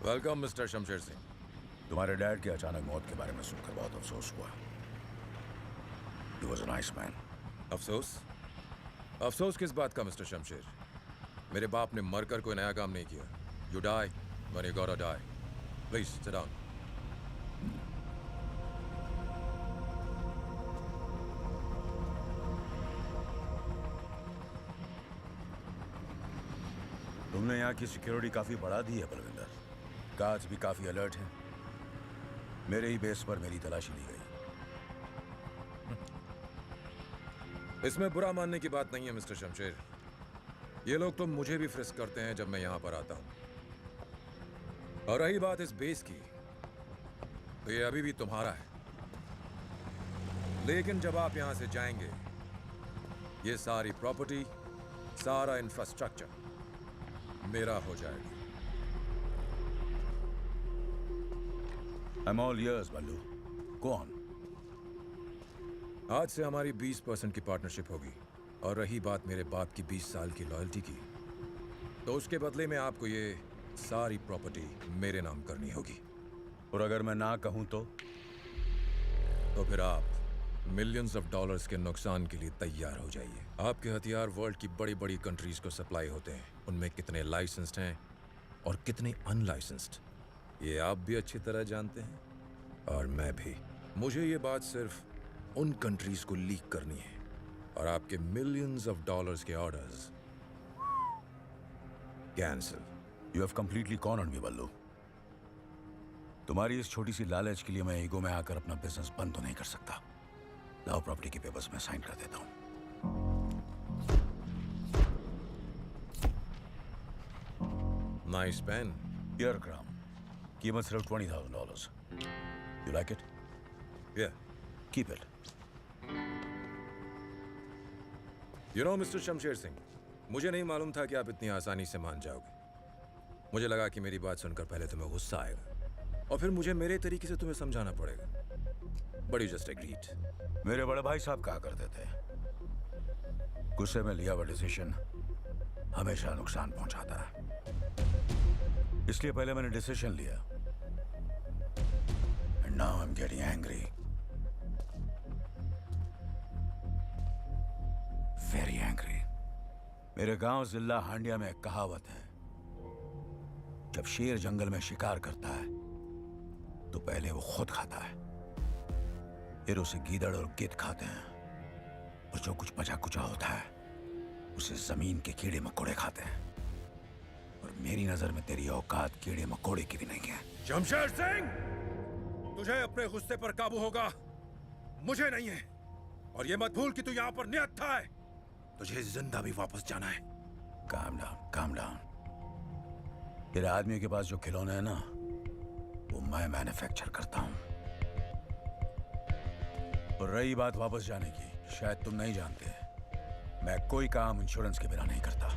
Welcome mister Shamsher Singh. तुम्हारे dad की अचानक मौत के बारे में सुनकर बहुत अफसोस हुआ। He was a nice man. अफसोस? अफसोस किस बात का मिस्टर शमशेर? मेरे बाप ने मरकर कोई नया काम नहीं किया। You die when you gotta die. Please sit down. तुमने यहाँ की सिक्योरिटी काफी बढ़ा दी है बलविंदर। गार्ड्स भी काफी अलर्ट हैं। मेरे ही बेस पर मेरी तलाशी ली गई। इसमें बुरा मानने की बात नहीं है मिस्टर शमशेर। ये लोग तो मुझे भी फ्रिस्क करते हैं जब मैं यहां पर आता हूं। और रही बात इस बेस की, तो ये अभी भी तुम्हारा है। लेकिन जब आप यहां से जाएंगे, ये सारी प्रॉपर्टी, सारा इंफ्रास्ट्रक्चर मेरा हो जाएगा। I'm all ears, Ballu. Go on. आज से हमारी 20% की पार्टनरशिप होगी। और रही बात मेरे बाप की 20 साल की लॉयल्टी की, तो उसके बदले में आपको ये सारी प्रॉपर्टी मेरे नाम करनी होगी। और अगर मैं ना कहूं तो फिर आप मिलियंस ऑफ डॉलर्स के नुकसान के लिए तैयार हो जाइए। आपके हथियार वर्ल्ड की बड़ी बड़ी कंट्रीज को सप्लाई होते हैं। उनमें कितने लाइसेंस्ड हैं और कितने अनलाइसेंस्ड, ये आप भी अच्छी तरह जानते हैं और मैं भी। मुझे ये बात सिर्फ उन कंट्रीज को लीक करनी है और आपके मिलियंस ऑफ डॉलर्स के orders cancel. You have completely cornered me, बल्लू। तुम्हारी इस छोटी सी लालच के लिए मैं ईगो में आकर अपना बिजनेस बंद तो नहीं कर सकता। लाओ प्रॉपर्टी के पेपर्स में साइन कर देता हूं। Nice pen. Here, Gram. कीमत सिर्फ $20,000. You like it? Yeah. Keep it. You know, mister Shamsher Singh, मुझे नहीं मालूम था कि आप इतनी आसानी से मान जाओगे। मुझे लगा कि मेरी बात सुनकर पहले तुम्हें गुस्सा आएगा और फिर मुझे मेरे तरीके से तुम्हें समझाना पड़ेगा। But you just agreed. मेरे बड़े भाई साहब कहा करते थे, गुस्से में लिया हुआ डिसीजन हमेशा नुकसान पहुंचाता है। इसलिए पहले मैंने डिसीजन लिया। And now I'm getting angry. Very angry. मेरे गांव जिला हांडिया में एक कहावत है, जब शेर जंगल में शिकार करता है तो पहले वो खुद खाता है, फिर उसे गीदड़ और गिद्ध खाते हैं, और जो कुछ बचा कुचा होता है उसे जमीन के कीड़े मकोड़े खाते हैं। और मेरी नजर में तेरी औकात कीड़े मकोड़े की भी नहीं है। शमशेर सिंह, तुझे अपने गुस्से पर काबू होगा, मुझे नहीं है। और ये मत भूल कि तू यहाँ पर निहत्था है, तुझे जिंदा भी वापस जाना है। Calm down, calm down. तेरे आदमी के पास जो खिलौने हैं ना, वो मैं मैन्युफैक्चर करता हूं। और रही बात वापस जाने की, शायद तुम नहीं जानते, मैं कोई काम इंश्योरेंस के बिना नहीं करता।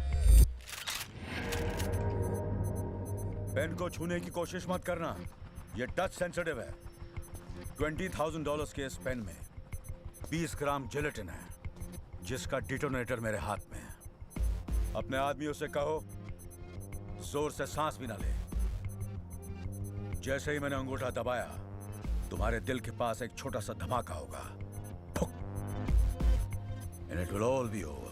पेन को छूने की कोशिश मत करना, ये टच सेंसिटिव है। $20,000 के इस पेन में 20 ग्राम जिलेटिन है, जिसका डिटोनेटर मेरे हाथ में है। अपने आदमियों से कहो जोर से सांस भी ना ले। जैसे ही मैंने अंगूठा दबाया, तुम्हारे दिल के पास एक छोटा सा धमाका होगा, and it will all be over.